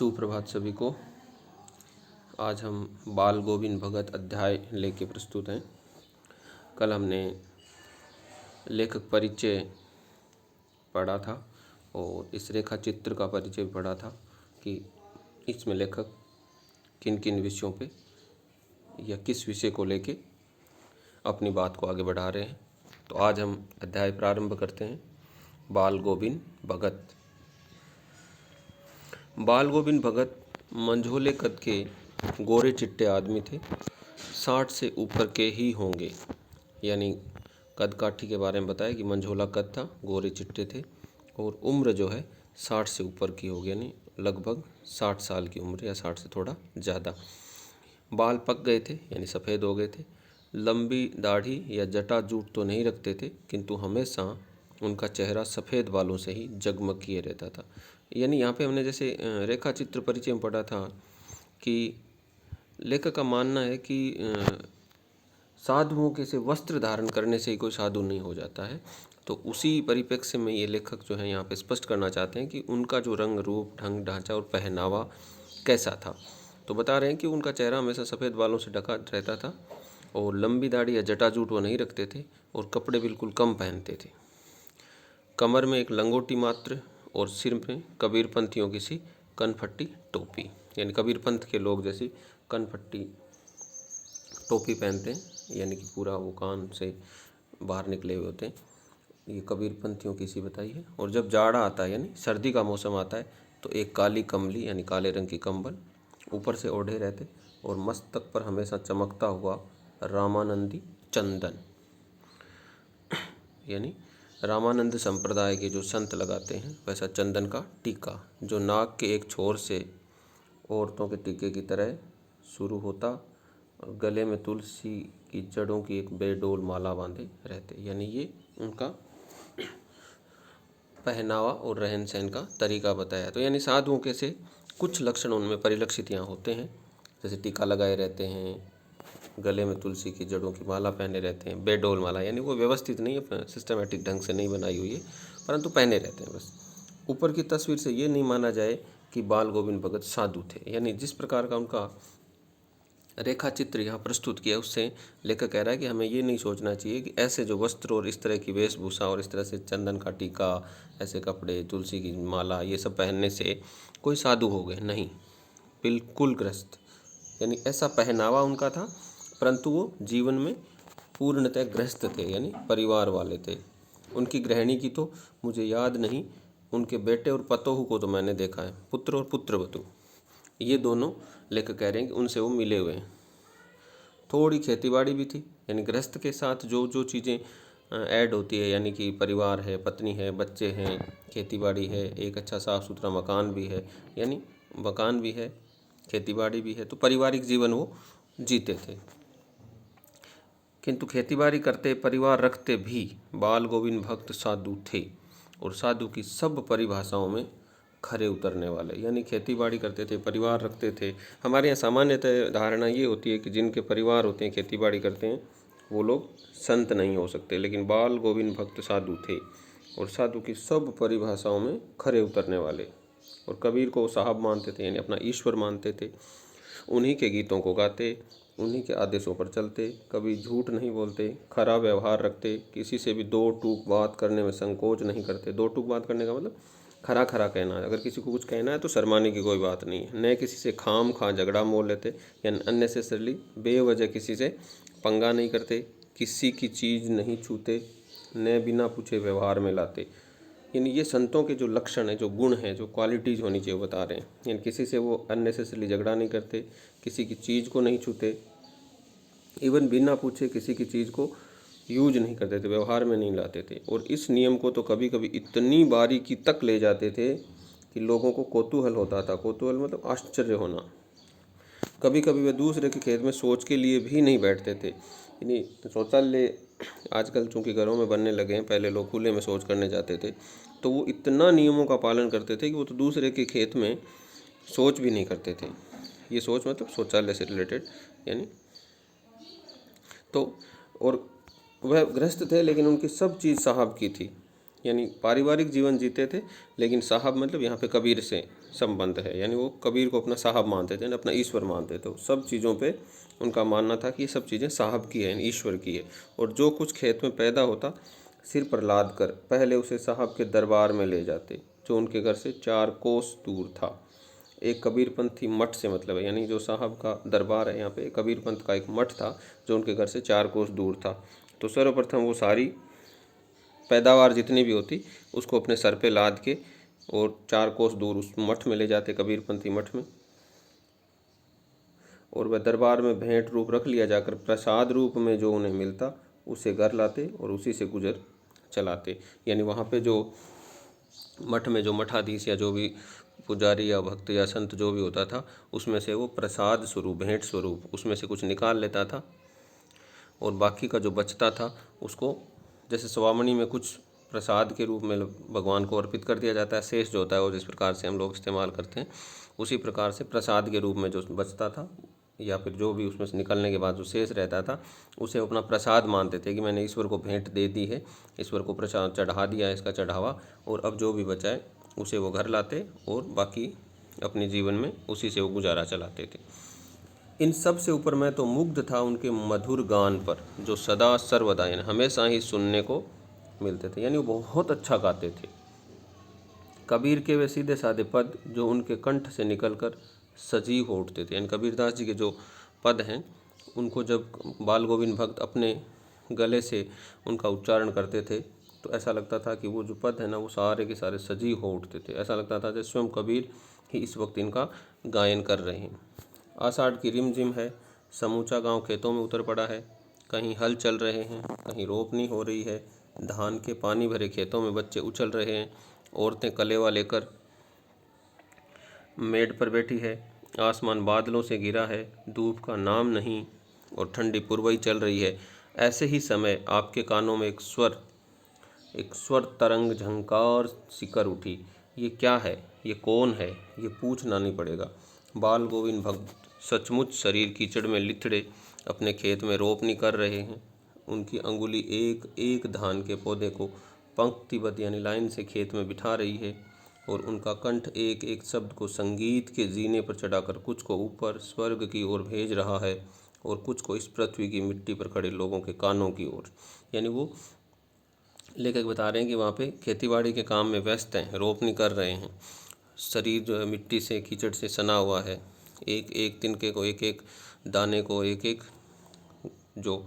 सुप्रभात सभी को। आज हम बाल गोविंद भगत अध्याय लेके प्रस्तुत हैं। कल हमने लेखक परिचय पढ़ा था और इस रेखा चित्र का परिचय भी पढ़ा था कि इसमें लेखक किन किन विषयों पे या किस विषय को लेके अपनी बात को आगे बढ़ा रहे हैं। तो आज हम अध्याय प्रारंभ करते हैं। बाल गोविंद भगत। बाल गोविंद भगत मंझोले कद के गोरे चिट्टे आदमी थे। 60 से ऊपर के ही होंगे, यानी कद काठी के बारे में बताया कि मंझोला कद था, गोरे चिट्टे थे और उम्र जो है 60 से ऊपर की होगी, यानी लगभग 60 साल की उम्र या 60 से थोड़ा ज़्यादा। बाल पक गए थे, यानी सफ़ेद हो गए थे। लंबी दाढ़ी या जटा जूट तो नहीं रखते थे, किंतु हमेशा उनका चेहरा सफ़ेद बालों से ही जगमग किए रहता था। यानी यहाँ पे हमने जैसे रेखा चित्र परिचय में पढ़ा था कि लेखक का मानना है कि साधुओं के से वस्त्र धारण करने से ही कोई साधु नहीं हो जाता है। तो उसी परिप्रेक्ष्य में ये लेखक जो है यहाँ पे स्पष्ट करना चाहते हैं कि उनका जो रंग रूप ढंग ढांचा और पहनावा कैसा था। तो बता रहे हैं कि उनका चेहरा हमेशा सफ़ेद बालों से ढका रहता था और लंबी दाढ़ी या जटाजूट वो नहीं रखते थे और कपड़े बिल्कुल कम पहनते थे। कमर में एक लंगोटी मात्र और सिर में कबीरपंथियों की सी कनफट्टी टोपी, यानी कबीरपंथ के लोग जैसी कनफट्टी टोपी पहनते हैं, यानी कि पूरा वो कान से बाहर निकले हुए होते हैं। ये कबीरपंथियों की सी बताई है। और जब जाड़ा आता है, यानी सर्दी का मौसम आता है, तो एक काली कमली यानी काले रंग की कंबल ऊपर से ओढ़े रहते और मस्तक पर हमेशा चमकता हुआ रामानंदी चंदन, यानी रामानंद संप्रदाय के जो संत लगाते हैं वैसा चंदन का टीका, जो नाक के एक छोर से औरतों के टीके की तरह शुरू होता और गले में तुलसी की जड़ों की एक बेडोल माला बांधे रहते। यानी ये उनका पहनावा और रहन सहन का तरीका बताया। तो यानी साधुओं के से कुछ लक्षण उनमें परिलक्षित यहाँ होते हैं, जैसे टीका लगाए रहते हैं, गले में तुलसी की जड़ों की माला पहने रहते हैं। बेडोल माला यानी वो व्यवस्थित नहीं है, सिस्टमेटिक ढंग से नहीं बनाई हुई है, परंतु पहने रहते हैं बस। ऊपर की तस्वीर से ये नहीं माना जाए कि बाल गोविंद भगत साधु थे। यानी जिस प्रकार का उनका रेखा चित्र यहाँ प्रस्तुत किया उससे लेखक कह रहा है कि हमें ये नहीं सोचना चाहिए कि ऐसे जो वस्त्र और इस तरह की वेशभूषा और इस तरह से चंदन का टीका, ऐसे कपड़े, तुलसी की माला, ये सब पहनने से कोई साधु हो गए। नहीं, बिल्कुल ग्रस्त। यानी ऐसा पहनावा उनका था, परंतु वो जीवन में पूर्णतः गृहस्थ थे, यानी परिवार वाले थे। उनकी गृहिणी की तो मुझे याद नहीं, उनके बेटे और पतोहू को तो मैंने देखा है, पुत्र और पुत्रवधू, ये दोनों लेखक कह रहे हैं कि उनसे वो मिले हुए हैं। थोड़ी खेतीबाड़ी भी थी, यानी गृहस्थ के साथ जो जो चीज़ें ऐड होती है, यानी कि परिवार है, पत्नी है, बच्चे हैं, खेतीबाड़ी है, एक अच्छा साफ़ सुथरा मकान भी है, यानी मकान भी है, खेतीबाड़ी भी है, तो पारिवारिक जीवन वो जीते थे। किंतु खेतीबाड़ी करते, परिवार रखते भी बाल गोविंद भक्त साधु थे और साधु की सब परिभाषाओं में खरे उतरने वाले। यानी खेतीबाड़ी करते थे, परिवार रखते थे। हमारे यहाँ सामान्यतः धारणा ये होती है कि जिनके परिवार होते हैं, खेतीबाड़ी करते हैं, वो लोग संत नहीं हो सकते, लेकिन बाल गोविंद भक्त साधु थे और साधु की सब परिभाषाओं में खरे उतरने वाले। और कबीर को साहब मानते थे, यानी अपना ईश्वर मानते थे। उन्हीं के गीतों को गाते, उन्हीं के आदेशों पर चलते, कभी झूठ नहीं बोलते, खरा व्यवहार रखते, किसी से भी दो टूक बात करने में संकोच नहीं करते। दो टूक बात करने का मतलब खरा खरा कहना है, अगर किसी को कुछ कहना है तो शर्माने की कोई बात नहीं है। न किसी से खाम खा झगड़ा मोल लेते, यानी अननेसेसरली बेवजह किसी से पंगा नहीं करते, किसी की चीज़ नहीं छूते, न बिना पूछे व्यवहार में लाते। यानी ये संतों के जो लक्षण हैं, जो गुण हैं, जो क्वालिटीज़ होनी चाहिए वो बता रहे हैं। यानी किसी से वो अननेसेसरली झगड़ा नहीं करते, किसी की चीज़ को नहीं छूते, इवन बिना पूछे किसी की चीज़ को यूज नहीं करते थे, व्यवहार में नहीं लाते थे। और इस नियम को तो कभी कभी इतनी बारीकी तक ले जाते थे कि लोगों को कौतूहल होता था। कौतूहल मतलब आश्चर्य होना। कभी कभी वे दूसरे के खेत में शौच के लिए भी नहीं बैठते थे। यानी शौचालय आजकल चूँकि घरों में बनने लगे हैं, पहले लोग खुले में शौच करने जाते थे, तो वो इतना नियमों का पालन करते थे कि वो तो दूसरे के खेत में शौच भी नहीं करते थे। ये शौच मतलब शौचालय से रिलेटेड, यानी तो। और वह गृहस्थ थे, लेकिन उनकी सब चीज़ साहब की थी। यानी पारिवारिक जीवन जीते थे, लेकिन साहब मतलब यहाँ पे कबीर से संबंध है, यानी वो कबीर को अपना साहब मानते थे, अपना ईश्वर मानते थे। सब चीज़ों पे उनका मानना था कि ये सब चीज़ें साहब की है, ईश्वर की है। और जो कुछ खेत में पैदा होता सिर पर लाद कर पहले उसे साहब के दरबार में ले जाते, जो उनके घर से 4 कोस दूर था। एक कबीरपंथी मठ से मतलब है, यानी जो साहब का दरबार है यहाँ पे कबीरपंथ का एक मठ था जो उनके घर से 4 कोस दूर था। तो सर्वप्रथम वो सारी पैदावार जितनी भी होती उसको अपने सर पे लाद के और 4 कोस दूर उस मठ में ले जाते, कबीरपंथी मठ में, और वह दरबार में भेंट रूप रख लिया जाकर प्रसाद रूप में जो उन्हें मिलता उसे घर लाते और उसी से गुजर चलाते। यानी वहाँ पे जो मठ में जो मठाधीश या जो भी पुजारी या भक्त या संत जो भी होता था उसमें से वो प्रसाद स्वरूप, भेंट स्वरूप उसमें से कुछ निकाल लेता था, और बाकी का जो बचता था उसको जैसे स्वामणी में कुछ प्रसाद के रूप में भगवान को अर्पित कर दिया जाता है, शेष जो होता है वो जिस प्रकार से हम लोग इस्तेमाल करते हैं उसी प्रकार से प्रसाद के रूप में जो बचता था या फिर जो भी उसमें से निकलने के बाद जो शेष रहता था उसे अपना प्रसाद मानते थे कि मैंने ईश्वर को भेंट दे दी है, ईश्वर को प्रसाद चढ़ा दिया है इसका चढ़ावा, और अब जो भी बचा है उसे वो घर लाते और बाकी अपने जीवन में उसी से वो गुजारा चलाते थे। इन सब से ऊपर मैं तो मुग्ध था उनके मधुर गान पर, जो सदा सर्वदा यानी हमेशा ही सुनने को मिलते थे। यानी वो बहुत अच्छा गाते थे। कबीर के वे सीधे साधे पद जो उनके कंठ से निकलकर सजीव हो उठते थे, यानी कबीरदास जी के जो पद हैं उनको जब बाल गोविंद भक्त अपने गले से उनका उच्चारण करते थे तो ऐसा लगता था कि वो जो पद है ना वो सारे के सारे सजीव हो उठते थे। ऐसा लगता था जैसे स्वयं कबीर ही इस वक्त इनका गायन कर रहे हैं। आषाढ़ की रिमझिम है, समूचा गांव खेतों में उतर पड़ा है, कहीं हल चल रहे हैं, कहीं रोपनी हो रही है, धान के पानी भरे खेतों में बच्चे उछल रहे हैं, औरतें कलेवा लेकर मेड़ पर बैठी है, आसमान बादलों से घिरा है, धूप का नाम नहीं और ठंडी पुरवई चल रही है। ऐसे ही समय आपके कानों में एक स्वर तरंग झंकार सिकर उठी। ये क्या है, ये कौन है, ये पूछना नहीं पड़ेगा। बाल गोविंद भक्त सचमुच शरीर कीचड़ में लिथड़े अपने खेत में रोपनी कर रहे हैं। उनकी अंगुली एक एक धान के पौधे को पंक्तिबद्ध यानी लाइन से खेत में बिठा रही है, और उनका कंठ एक एक शब्द को संगीत के जीने पर चढ़ाकर कुछ को ऊपर स्वर्ग की ओर भेज रहा है और कुछ को इस पृथ्वी की मिट्टी पर खड़े लोगों के कानों की ओर। यानी वो लेखक बता रहे हैं कि वहाँ पे खेतीबाड़ी के काम में व्यस्त हैं, रोपनी कर रहे हैं, शरीर जो है मिट्टी से कीचड़ से सना हुआ है, एक एक तिनके को, एक एक दाने को, एक एक जो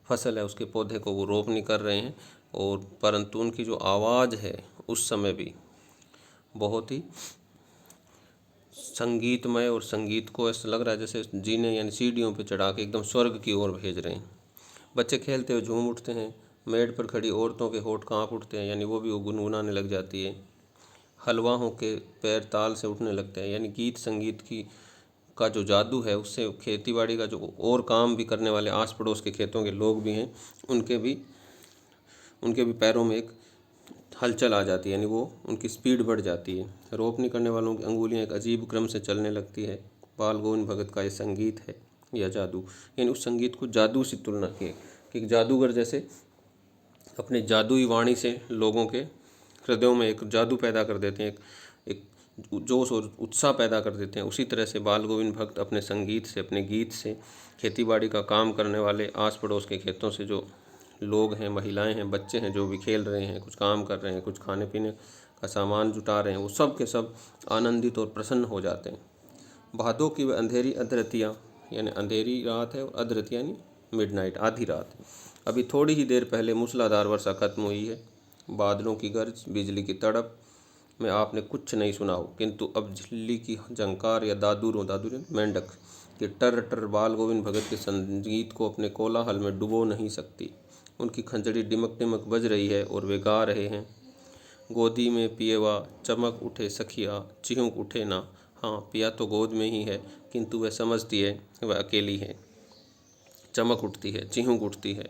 फसल है उसके पौधे को वो रोपनी कर रहे हैं। और परंतु उनकी जो आवाज़ है उस समय भी बहुत ही संगीतमय, और संगीत को ऐसा लग रहा है जैसे जीने यानी सीढ़ियों पे चढ़ा के एकदम स्वर्ग की ओर भेज रहे हैं। बच्चे खेलते हुए झूम उठते हैं, मेड़ पर खड़ी औरतों के होठ कांप उठते हैं, यानी वो भी वो गुनगुनाने लग जाती है। हलवाहों के पैर ताल से उठने लगते हैं, यानी गीत संगीत की का जो जादू है उससे खेतीबाड़ी का जो और काम भी करने वाले आस पड़ोस के खेतों के लोग भी हैं उनके भी पैरों में एक हलचल आ जाती है, यानी वो उनकी स्पीड बढ़ जाती है। रोपनी करने वालों की अंगुलियां एक अजीब क्रम से चलने लगती है। बाल गोविंद भगत का ये संगीत है या जादू, यानी उस संगीत को जादू से तुलना की कि एक जादूगर जैसे अपने जादुई वाणी से लोगों के हृदयों में एक जादू पैदा कर देते हैं, एक जोश और उत्साह पैदा कर देते हैं। उसी तरह से बाल गोविंद भक्त अपने संगीत से, अपने गीत से खेतीबाड़ी का काम करने वाले आस पड़ोस के खेतों से जो लोग हैं, महिलाएं हैं, बच्चे हैं, जो भी खेल रहे हैं, कुछ काम कर रहे हैं, कुछ खाने पीने का सामान जुटा रहे हैं, वो सब के सब आनंदित और प्रसन्न हो जाते हैं। भादों की वह अंधेरी अधरतियाँ, यानी अंधेरी रात है, और अधरतियाँ यानी मिडनाइट, आधी रात। अभी थोड़ी ही देर पहले मूसलाधार वर्षा खत्म हुई है। बादलों की गर्ज, बिजली की तड़प में आपने कुछ नहीं सुना हो, किंतु अब झिल्ली की झंकार या दादुर मेंढक के टर टर बाल गोविंद भगत के संगीत को अपने कोलाहल में डुबो नहीं सकती। उनकी खंजड़ी डिमक डिमक बज रही है और वे गा रहे हैं, गोदी में पिएवा चमक उठे सखिया, चिहुक उठे ना। हाँ, पिया तो गोद में ही है, किंतु वह समझती है वह अकेली है। चमक उठती है, चिहुक उठती है।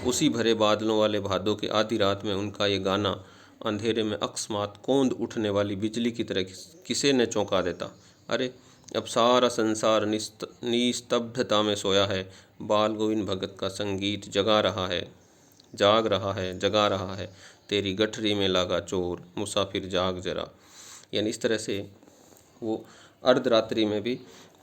उसी भरे बादलों वाले भादों की आधी रात में उनका ये गाना अंधेरे में अकस्मात कौंध उठने वाली बिजली की तरह किसे न चौंका देता। अरे, अब सारा संसार निस्तब्धता में सोया है। बाल गोविंद भगत का संगीत जगा रहा है, जाग रहा है, जगा रहा है। तेरी गठरी में लागा चोर, मुसाफिर जाग जरा। यानी इस तरह से वो अर्धरात्रि में भी,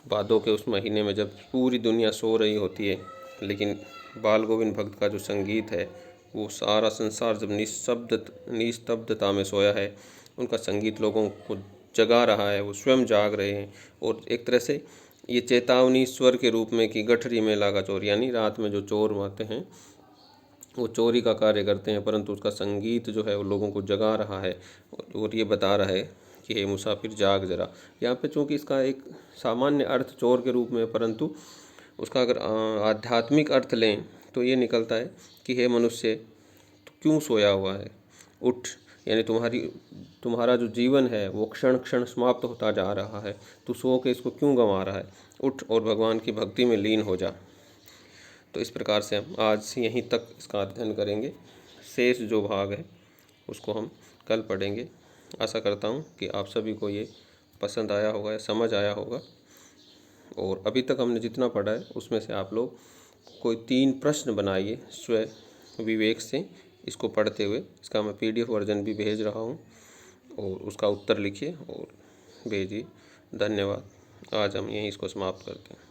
भादों के उस महीने में जब पूरी दुनिया सो रही होती है, लेकिन बाल गोविंद भक्त का जो संगीत है वो सारा संसार जब निस्तब्धता में सोया है, उनका संगीत लोगों को जगा रहा है, वो स्वयं जाग रहे हैं। और एक तरह से ये चेतावनी स्वर के रूप में कि गठरी में लागा चोर, यानी रात में जो चोर आते हैं वो चोरी का कार्य करते हैं, परंतु उसका संगीत जो है वो लोगों को जगा रहा है और ये बता रहा है कि हे मुसाफिर जाग जरा। यहाँ पे चूँकि इसका एक सामान्य अर्थ चोर के रूप में है, परंतु उसका अगर आध्यात्मिक अर्थ लें तो ये निकलता है कि हे मनुष्य, तो क्यों सोया हुआ है, उठ। यानी तुम्हारा जो जीवन है वो क्षण क्षण समाप्त होता जा रहा है, तू सो के इसको क्यों गंवा रहा है, उठ और भगवान की भक्ति में लीन हो जा। तो इस प्रकार से हम आज यहीं तक इसका अध्ययन करेंगे। शेष जो भाग है उसको हम कल पढ़ेंगे। आशा करता हूँ कि आप सभी को ये पसंद आया होगा या समझ आया होगा। और अभी तक हमने जितना पढ़ा है उसमें से आप लोग कोई 3 प्रश्न बनाइए स्व विवेक से इसको पढ़ते हुए। इसका मैं PDF वर्जन भी भेज रहा हूँ और उसका उत्तर लिखिए और भेजिए। धन्यवाद। आज हम यहीं इसको समाप्त करते हैं।